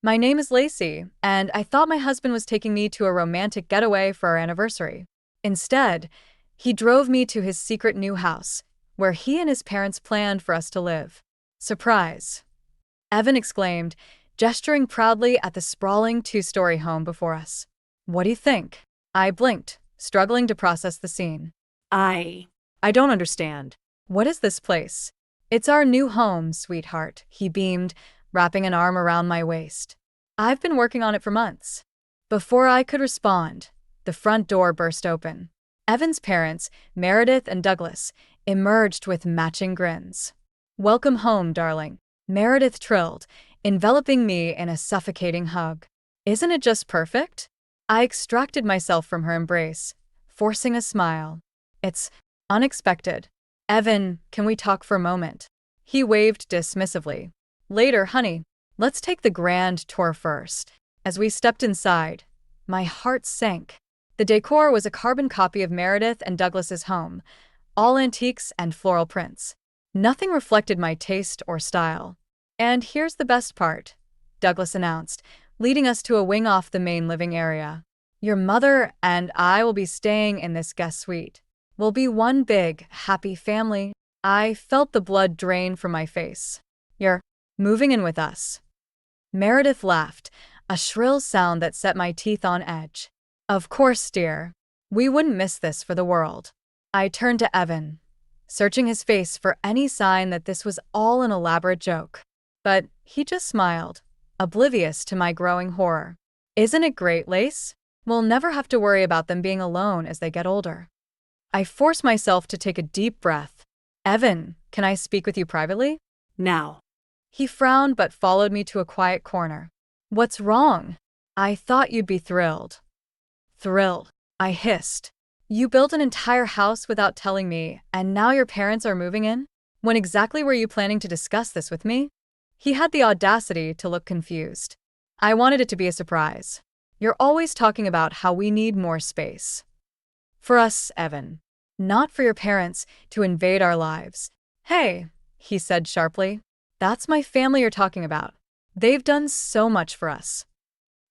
My name is Lacey, and I thought my husband was taking me to a romantic getaway for our anniversary. Instead, he drove me to his secret new house, where he and his parents planned for us to live. Surprise! Evan exclaimed, gesturing proudly at the sprawling two-story home before us. What do you think? I blinked, struggling to process the scene. I. I don't understand. What is this place? It's our new home, sweetheart, he beamed, wrapping an arm around my waist. I've been working on it for months. Before I could respond, the front door burst open. Evan's parents, Meredith and Douglas, emerged with matching grins. Welcome home, darling, Meredith trilled, enveloping me in a suffocating hug. Isn't it just perfect? I extracted myself from her embrace, forcing a smile. It's unexpected. Evan, can we talk for a moment? He waved dismissively. Later, honey. Let's take the grand tour first. As we stepped inside, my heart sank. The decor was a carbon copy of Meredith and Douglas's home, all antiques and floral prints. Nothing reflected my taste or style. And here's the best part, Douglas announced, leading us to a wing off the main living area. Your mother and I will be staying in this guest suite. We'll be one big, happy family. I felt the blood drain from my face. You're moving in with us. Meredith laughed, a shrill sound that set my teeth on edge. Of course, dear. We wouldn't miss this for the world. I turned to Evan, searching his face for any sign that this was all an elaborate joke. But he just smiled, oblivious to my growing horror. Isn't it great, Lace? We'll never have to worry about them being alone as they get older. I forced myself to take a deep breath. Evan, can I speak with you privately? Now. He frowned but followed me to a quiet corner. What's wrong? I thought you'd be thrilled. Thrilled, I hissed. You built an entire house without telling me, and now your parents are moving in? When exactly were you planning to discuss this with me? He had the audacity to look confused. I wanted it to be a surprise. You're always talking about how we need more space. For us, Evan. Not for your parents to invade our lives. Hey, he said sharply. That's my family you're talking about. They've done so much for us.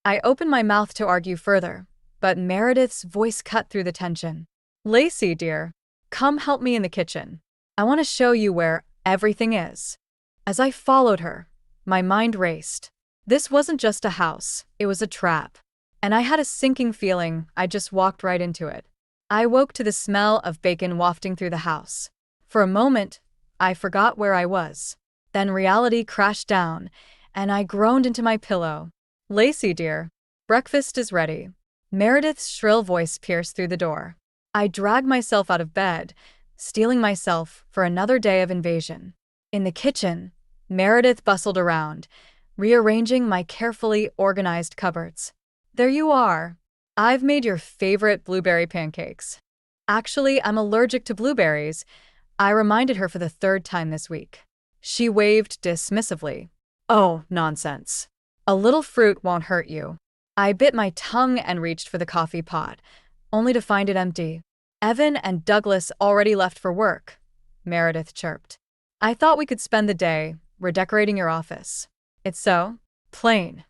I opened my mouth to argue further, but Meredith's voice cut through the tension. Lacey, dear, come help me in the kitchen. I want to show you where everything is. As I followed her, my mind raced. This wasn't just a house, it was a trap. And I had a sinking feeling I just walked right into it. I woke to the smell of bacon wafting through the house. For a moment, I forgot where I was. Then reality crashed down, and I groaned into my pillow. Lacey, dear, breakfast is ready. Meredith's shrill voice pierced through the door. I dragged myself out of bed, steeling myself for another day of invasion. In the kitchen, Meredith bustled around, rearranging my carefully organized cupboards. There you are. I've made your favorite blueberry pancakes. Actually, I'm allergic to blueberries, I reminded her for the third time this week. She waved dismissively. Oh, nonsense. A little fruit won't hurt you. I bit my tongue and reached for the coffee pot, only to find it empty. Evan and Douglas already left for work, Meredith chirped. I thought we could spend the day redecorating your office. It's so plain.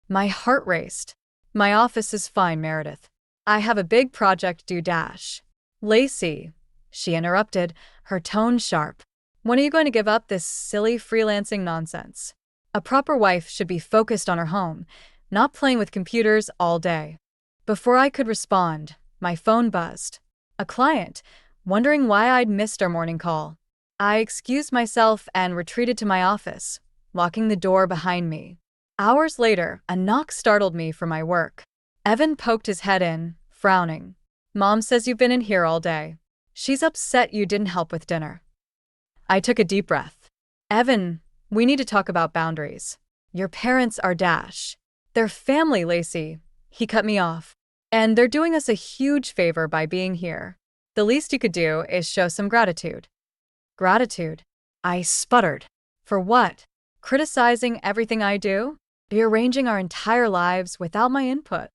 My heart raced. My office is fine, Meredith. I have a big project due dash. Lacey, she interrupted, her tone sharp. When are you going to give up this silly freelancing nonsense? A proper wife should be focused on her home, not playing with computers all day. Before I could respond, my phone buzzed. A client, wondering why I'd missed our morning call. I excused myself and retreated to my office, locking the door behind me. Hours later, a knock startled me from my work. Evan poked his head in, frowning. Mom says you've been in here all day. She's upset you didn't help with dinner. I took a deep breath. Evan, we need to talk about boundaries. Your parents are dash. They're family, Lacey. He cut me off. And they're doing us a huge favor by being here. The least you could do is show some gratitude. Gratitude? I sputtered. For what? Criticizing everything I do? Rearranging our entire lives without my input?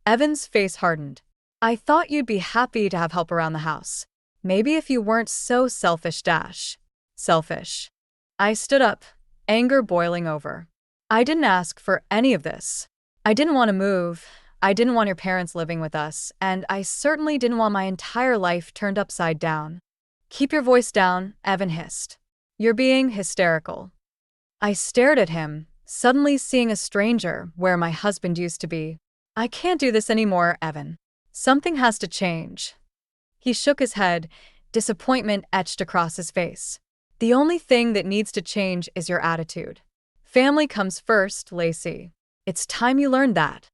Evan's face hardened. I thought you'd be happy to have help around the house. Maybe if you weren't so selfish dash. Selfish. I stood up, anger boiling over. I didn't ask for any of this. I didn't want to move. I didn't want your parents living with us, and I certainly didn't want my entire life turned upside down. Keep your voice down, Evan hissed. You're being hysterical. I stared at him, suddenly seeing a stranger where my husband used to be. I can't do this anymore, Evan. Something has to change. He shook his head, disappointment etched across his face. The only thing that needs to change is your attitude. Family comes first, Lacey. It's time you learned that.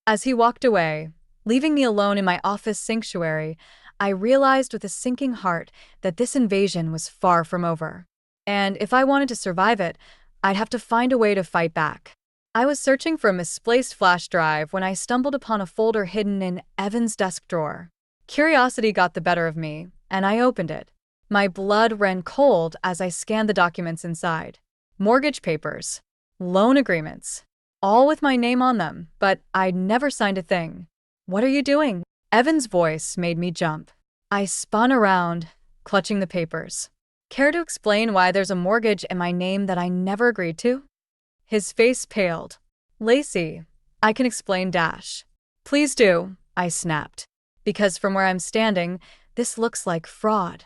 As he walked away, leaving me alone in my office sanctuary, I realized with a sinking heart that this invasion was far from over. And if I wanted to survive it, I'd have to find a way to fight back. I was searching for a misplaced flash drive when I stumbled upon a folder hidden in Evan's desk drawer. Curiosity got the better of me, and I opened it. My blood ran cold as I scanned the documents inside. Mortgage papers, loan agreements, all with my name on them, but I'd never signed a thing. What are you doing? Evan's voice made me jump. I spun around, clutching the papers. Care to explain why there's a mortgage in my name that I never agreed to? His face paled. Lacey, I can explain dash. Please do, I snapped. Because from where I'm standing, this looks like fraud.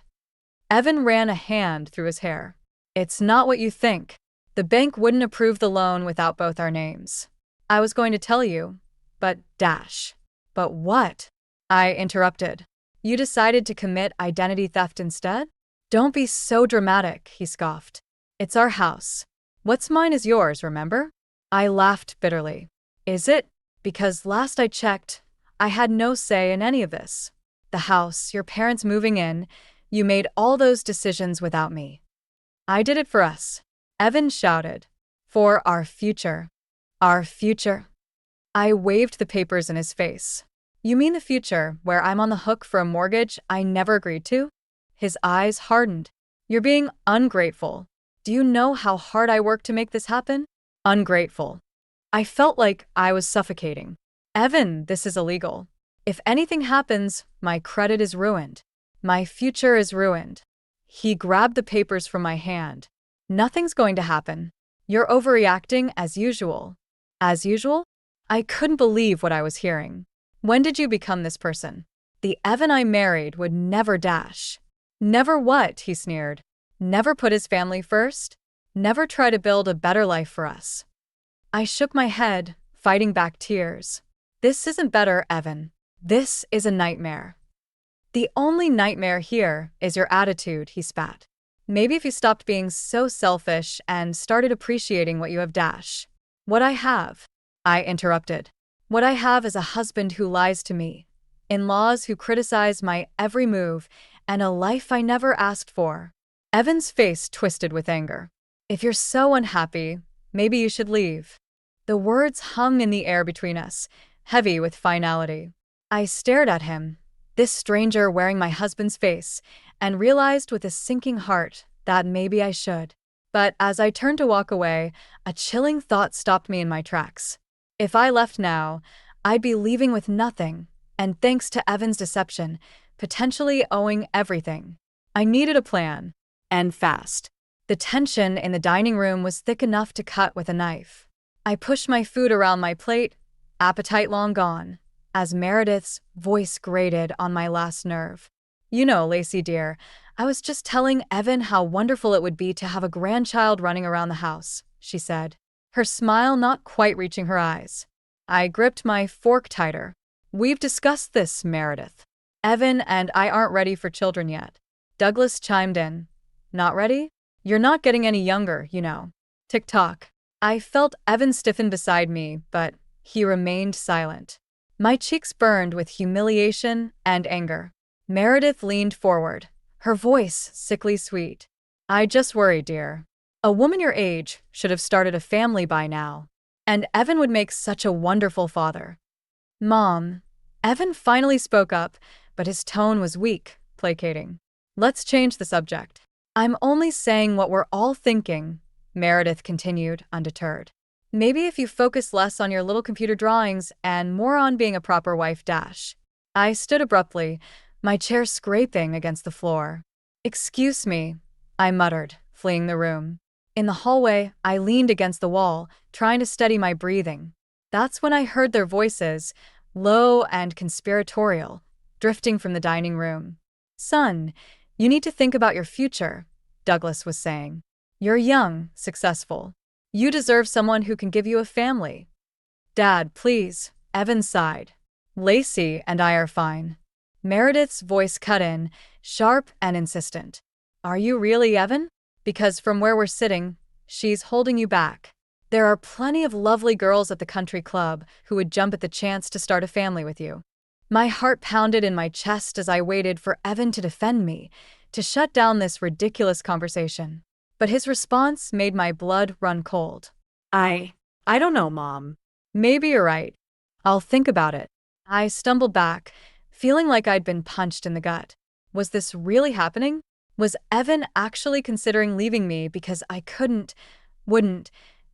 Evan ran a hand through his hair. It's not what you think. The bank wouldn't approve the loan without both our names. I was going to tell you, but dash. But what? I interrupted. You decided to commit identity theft instead? Don't be so dramatic, he scoffed. It's our house. What's mine is yours, remember? I laughed bitterly. Is it? Because last I checked, I had no say in any of this. The house, your parents moving in, you made all those decisions without me. I did it for us. Evan shouted. For our future. Our future. I waved the papers in his face. You mean the future, where I'm on the hook for a mortgage I never agreed to? His eyes hardened. You're being ungrateful. Do you know how hard I worked to make this happen? Ungrateful. I felt like I was suffocating. Evan, this is illegal. If anything happens, my credit is ruined. My future is ruined. He grabbed the papers from my hand. Nothing's going to happen. You're overreacting as usual. As usual? I couldn't believe what I was hearing. When did you become this person? The Evan I married would never dash. Never what? He sneered. Never put his family first? Never try to build a better life for us. I shook my head, fighting back tears. This isn't better, Evan. This is a nightmare. The only nightmare here is your attitude, he spat. Maybe if you stopped being so selfish and started appreciating what you have dash. What I have, I interrupted. What I have is a husband who lies to me, in-laws who criticize my every move, and a life I never asked for. Evan's face twisted with anger. If you're so unhappy, maybe you should leave. The words hung in the air between us, heavy with finality. I stared at him, this stranger wearing my husband's face, and realized with a sinking heart that maybe I should. But as I turned to walk away, a chilling thought stopped me in my tracks. If I left now, I'd be leaving with nothing, and thanks to Evan's deception, potentially owing everything. I needed a plan, and fast. The tension in the dining room was thick enough to cut with a knife. I pushed my food around my plate, appetite long gone, as Meredith's voice grated on my last nerve. You know, Lacey dear, I was just telling Evan how wonderful it would be to have a grandchild running around the house, she said, her smile not quite reaching her eyes. I gripped my fork tighter. We've discussed this, Meredith. Evan and I aren't ready for children yet. Douglas chimed in. Not ready? You're not getting any younger, you know. Tick-tock. I felt Evan stiffen beside me, but he remained silent. My cheeks burned with humiliation and anger. Meredith leaned forward, her voice sickly sweet. I just worry, dear. A woman your age should have started a family by now. And Evan would make such a wonderful father. Mom. Evan finally spoke up, but his tone was weak, placating. Let's change the subject. I'm only saying what we're all thinking, Meredith continued, undeterred. Maybe if you focus less on your little computer drawings and more on being a proper wife dash. I stood abruptly, my chair scraping against the floor. Excuse me, I muttered, fleeing the room. In the hallway, I leaned against the wall, trying to steady my breathing. That's when I heard their voices, low and conspiratorial, drifting from the dining room. Son, you need to think about your future, Douglas was saying. You're young, successful. You deserve someone who can give you a family. Dad, please, Evan sighed. Lacey and I are fine. Meredith's voice cut in, sharp and insistent. Are you really, Evan? Because from where we're sitting, she's holding you back. There are plenty of lovely girls at the country club who would jump at the chance to start a family with you. My heart pounded in my chest as I waited for Evan to defend me, to shut down this ridiculous conversation. But his response made my blood run cold. I don't know, Mom. Maybe you're right. I'll think about it. I stumbled back, feeling like I'd been punched in the gut. Was this really happening? Was Evan actually considering leaving me because I wouldn't,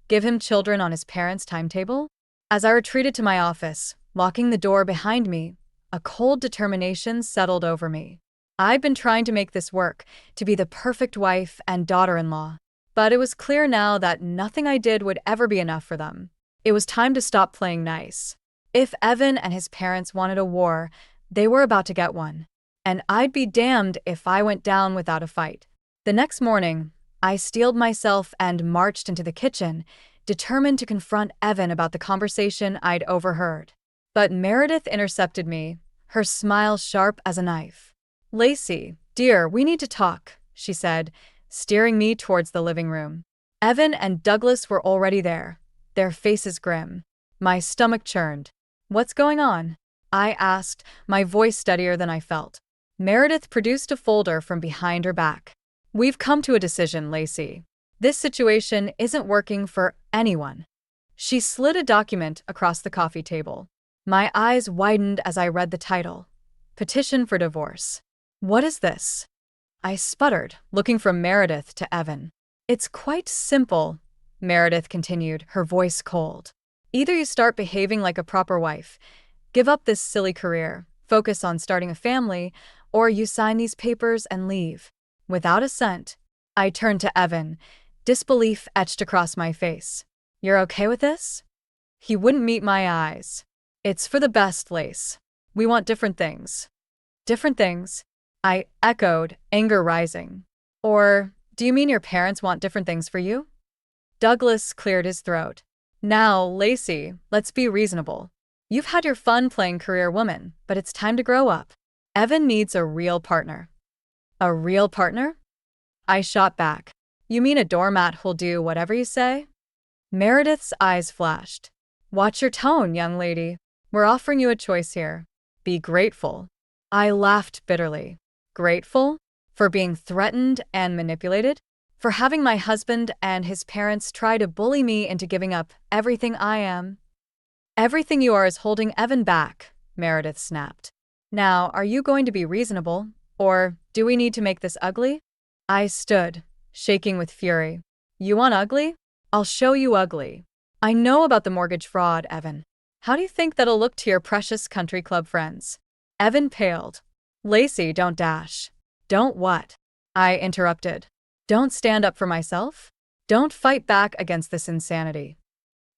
give him children on his parents' timetable? As I retreated to my office, locking the door behind me, a cold determination settled over me. I'd been trying to make this work, to be the perfect wife and daughter-in-law. But it was clear now that nothing I did would ever be enough for them. It was time to stop playing nice. If Evan and his parents wanted a war, they were about to get one. And I'd be damned if I went down without a fight. The next morning, I steeled myself and marched into the kitchen, determined to confront Evan about the conversation I'd overheard. But Meredith intercepted me, her smile sharp as a knife. Lacey, dear, we need to talk, she said, steering me towards the living room. Evan and Douglas were already there, their faces grim. My stomach churned. What's going on? I asked, my voice steadier than I felt. Meredith produced a folder from behind her back. We've come to a decision, Lacey. This situation isn't working for anyone. She slid a document across the coffee table. My eyes widened as I read the title. Petition for divorce. What is this? I sputtered, looking from Meredith to Evan. It's quite simple, Meredith continued, her voice cold. Either you start behaving like a proper wife, give up this silly career, focus on starting a family, or you sign these papers and leave. Without a cent, I turned to Evan, disbelief etched across my face. You're okay with this? He wouldn't meet my eyes. It's for the best, Lace. We want different things. Different things? I echoed, anger rising. Or, do you mean your parents want different things for you? Douglas cleared his throat. Now, Lacey, let's be reasonable. You've had your fun playing career woman, but it's time to grow up. Evan needs a real partner. A real partner? I shot back. You mean a doormat who'll do whatever you say? Meredith's eyes flashed. Watch your tone, young lady. We're offering you a choice here. Be grateful. I laughed bitterly. Grateful? For being threatened and manipulated? For having my husband and his parents try to bully me into giving up everything I am? Everything you are is holding Evan back, Meredith snapped. Now, are you going to be reasonable? Or do we need to make this ugly? I stood, shaking with fury. You want ugly? I'll show you ugly. I know about the mortgage fraud, Evan. How do you think that'll look to your precious country club friends? Evan paled. Lacey, don't dash. Don't what? I interrupted. Don't stand up for myself? Don't fight back against this insanity.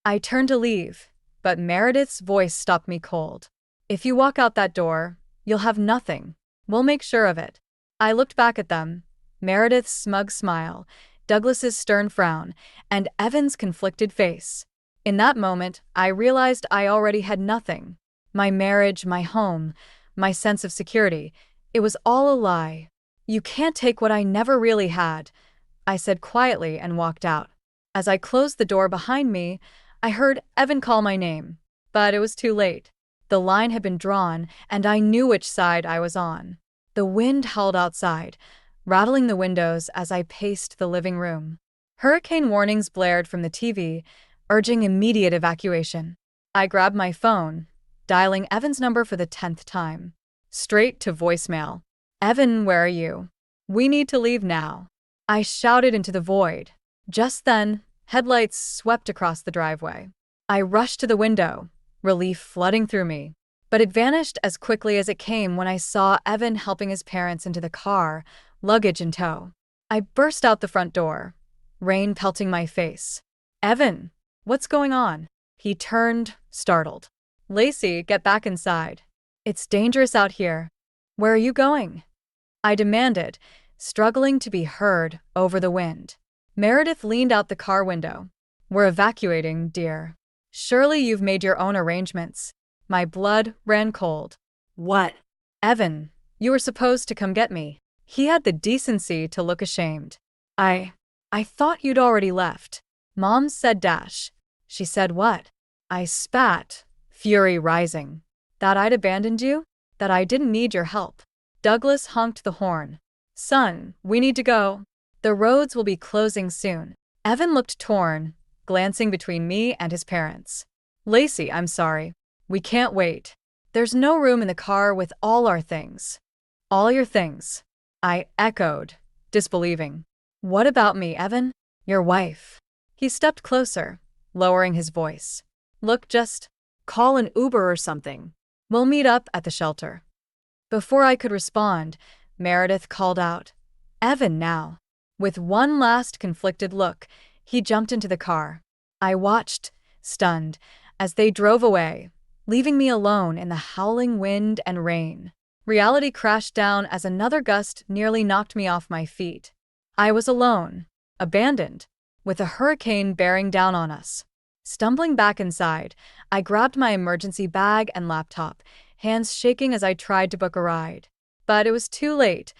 I turned to leave, but Meredith's voice stopped me cold. If you walk out that door, you'll have nothing. We'll make sure of it. I looked back at them, Meredith's smug smile, Douglas's stern frown, and Evan's conflicted face. In that moment, I realized I already had nothing. My marriage, my home, my sense of security, it was all a lie. You can't take what I never really had, I said quietly and walked out. As I closed the door behind me, I heard Evan call my name, but it was too late. The line had been drawn, and I knew which side I was on. The wind howled outside, rattling the windows as I paced the living room. Hurricane warnings blared from the TV, urging immediate evacuation. I grabbed my phone, dialing Evan's number for the 10th time. Straight to voicemail. Evan, where are you? We need to leave now. I shouted into the void. Just then, headlights swept across the driveway. I rushed to the window, relief flooding through me. But it vanished as quickly as it came when I saw Evan helping his parents into the car, luggage in tow. I burst out the front door, rain pelting my face. Evan, what's going on? He turned, startled. Lacey, get back inside. It's dangerous out here. Where are you going? I demanded, struggling to be heard over the wind. Meredith leaned out the car window. We're evacuating, dear. Surely you've made your own arrangements. My blood ran cold. What? Evan, you were supposed to come get me. He had the decency to look ashamed. I thought you'd already left. Mom said dash. She said what? I spat, fury rising. That I'd abandoned you? That I didn't need your help. Douglas honked the horn. Son, we need to go. The roads will be closing soon. Evan looked torn, glancing between me and his parents. Lacey, I'm sorry. We can't wait. There's no room in the car with all our things. All your things. I echoed, disbelieving. What about me, Evan? Your wife. He stepped closer, lowering his voice. Look, just call an Uber or something. We'll meet up at the shelter. Before I could respond, Meredith called out, Evan now. With one last conflicted look, he jumped into the car. I watched, stunned, as they drove away, leaving me alone in the howling wind and rain. Reality crashed down as another gust nearly knocked me off my feet. I was alone, abandoned, with a hurricane bearing down on us. Stumbling back inside, I grabbed my emergency bag and laptop, hands shaking as I tried to book a ride. But it was too late.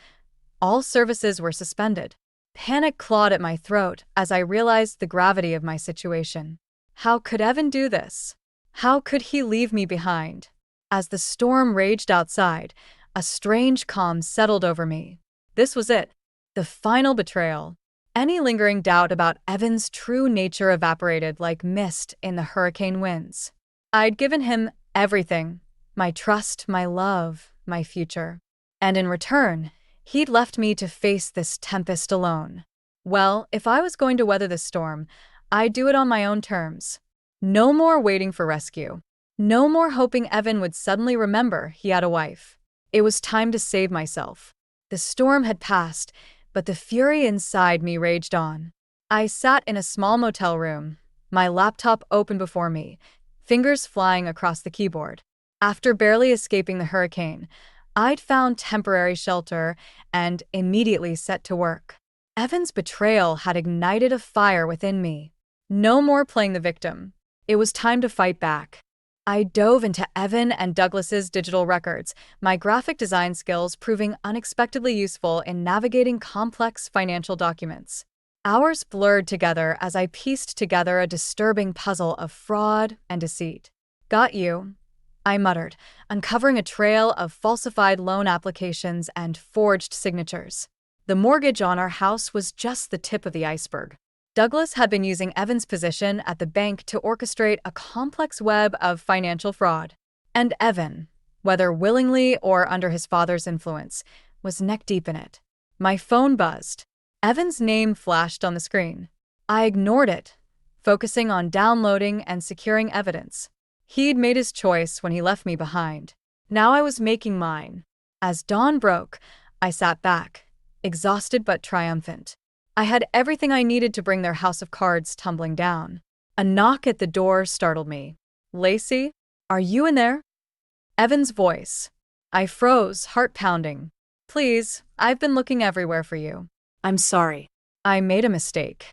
All services were suspended. Panic clawed at my throat as I realized the gravity of my situation. How could Evan do this? How could he leave me behind? As the storm raged outside, a strange calm settled over me. This was it. The final betrayal. Any lingering doubt about Evan's true nature evaporated like mist in the hurricane winds. I'd given him everything. My trust, my love, my future. And in return, he'd left me to face this tempest alone. Well, if I was going to weather the storm, I'd do it on my own terms. No more waiting for rescue. No more hoping Evan would suddenly remember he had a wife. It was time to save myself. The storm had passed, but the fury inside me raged on. I sat in a small motel room, my laptop open before me, fingers flying across the keyboard. After barely escaping the hurricane, I'd found temporary shelter and immediately set to work. Evan's betrayal had ignited a fire within me. No more playing the victim. It was time to fight back. I dove into Evan and Douglas's digital records, my graphic design skills proving unexpectedly useful in navigating complex financial documents. Hours blurred together as I pieced together a disturbing puzzle of fraud and deceit. Got you, I muttered, uncovering a trail of falsified loan applications and forged signatures. The mortgage on our house was just the tip of the iceberg. Douglas had been using Evan's position at the bank to orchestrate a complex web of financial fraud. And Evan, whether willingly or under his father's influence, was neck-deep in it. My phone buzzed. Evan's name flashed on the screen. I ignored it, focusing on downloading and securing evidence. He'd made his choice when he left me behind. Now I was making mine. As dawn broke, I sat back, exhausted but triumphant. I had everything I needed to bring their house of cards tumbling down. A knock at the door startled me. Lacey, are you in there? Evan's voice. I froze, heart pounding. Please, I've been looking everywhere for you. I'm sorry. I made a mistake.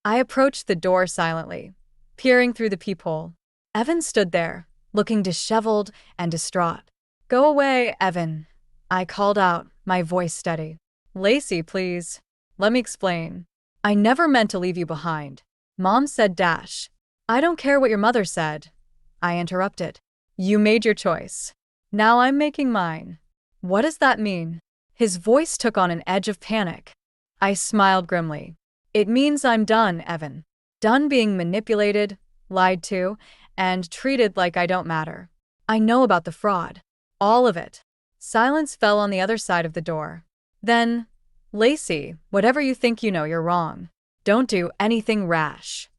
I approached the door silently, peering through the peephole. Evan stood there, looking disheveled and distraught. Go away, Evan. I called out, my voice steady. Lacey, please. Let me explain. I never meant to leave you behind. Mom said dash. I don't care what your mother said. I interrupted. You made your choice. Now I'm making mine. What does that mean? His voice took on an edge of panic. I smiled grimly. It means I'm done, Evan. Done being manipulated, lied to, and treated like I don't matter. I know about the fraud. All of it. Silence fell on the other side of the door. Then, Lacey, whatever you think you know, you're wrong. Don't do anything rash.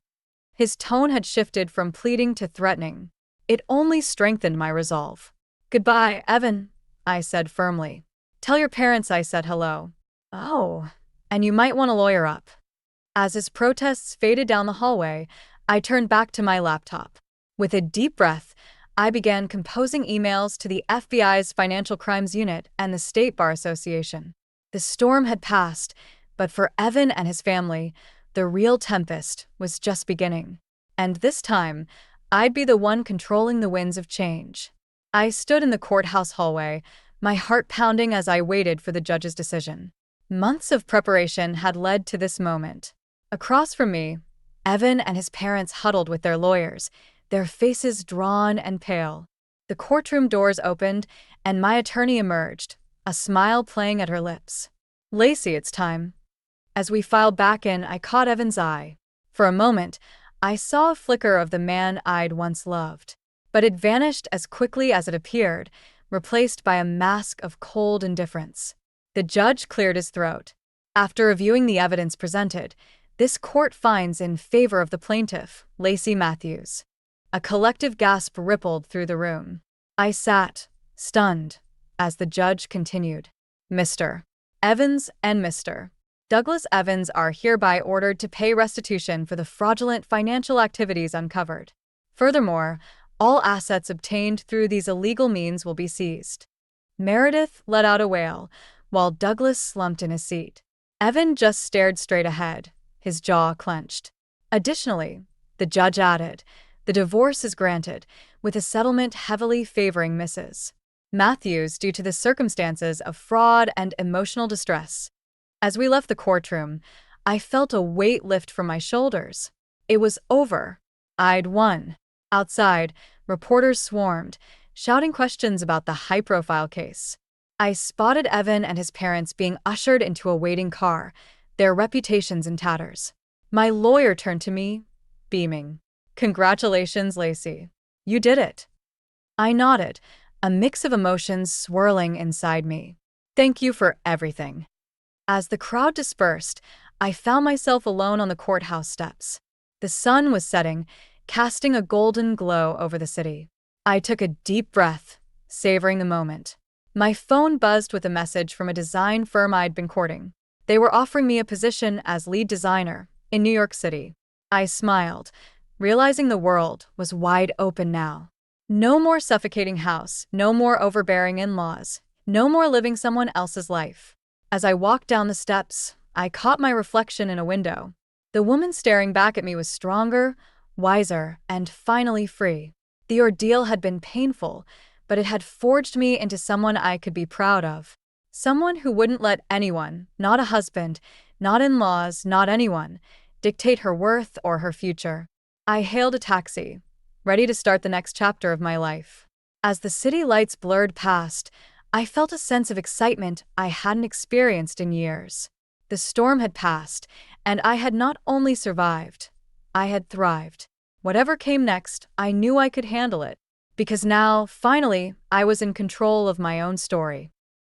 His tone had shifted from pleading to threatening. It only strengthened my resolve. Goodbye, Evan, I said firmly. Tell your parents I said hello. Oh, and you might want to lawyer up. As his protests faded down the hallway, I turned back to my laptop. With a deep breath, I began composing emails to the FBI's Financial Crimes Unit and the State Bar Association. The storm had passed, but for Evan and his family, the real tempest was just beginning. And this time, I'd be the one controlling the winds of change. I stood in the courthouse hallway, my heart pounding as I waited for the judge's decision. Months of preparation had led to this moment. Across from me, Evan and his parents huddled with their lawyers, their faces drawn and pale. The courtroom doors opened, and my attorney emerged, a smile playing at her lips. "Lacey, it's time." As we filed back in, I caught Evan's eye. For a moment, I saw a flicker of the man I'd once loved. But it vanished as quickly as it appeared, replaced by a mask of cold indifference. The judge cleared his throat. After reviewing the evidence presented, this court finds in favor of the plaintiff, Lacey Matthews. A collective gasp rippled through the room. I sat, stunned, as the judge continued. Mr. Evans and Mr. Douglas Evans are hereby ordered to pay restitution for the fraudulent financial activities uncovered. Furthermore, all assets obtained through these illegal means will be seized. Meredith let out a wail, while Douglas slumped in his seat. Evan just stared straight ahead, his jaw clenched. Additionally, the judge added, the divorce is granted, with a settlement heavily favoring Mrs. Matthews due to the circumstances of fraud and emotional distress. As we left the courtroom, I felt a weight lift from my shoulders. It was over. I'd won. Outside, reporters swarmed, shouting questions about the high-profile case. I spotted Evan and his parents being ushered into a waiting car, their reputations in tatters. My lawyer turned to me, beaming. "Congratulations, Lacey. You did it." I nodded, a mix of emotions swirling inside me. "Thank you for everything." As the crowd dispersed, I found myself alone on the courthouse steps. The sun was setting, casting a golden glow over the city. I took a deep breath, savoring the moment. My phone buzzed with a message from a design firm I'd been courting. They were offering me a position as lead designer in New York City. I smiled, realizing the world was wide open now. No more suffocating house, no more overbearing in-laws, no more living someone else's life. As I walked down the steps, I caught my reflection in a window. The woman staring back at me was stronger, wiser, and finally free. The ordeal had been painful, but it had forged me into someone I could be proud of. Someone who wouldn't let anyone, not a husband, not in-laws, not anyone, dictate her worth or her future. I hailed a taxi, ready to start the next chapter of my life. As the city lights blurred past, I felt a sense of excitement I hadn't experienced in years. The storm had passed, and I had not only survived, I had thrived. Whatever came next, I knew I could handle it, because now, finally, I was in control of my own story.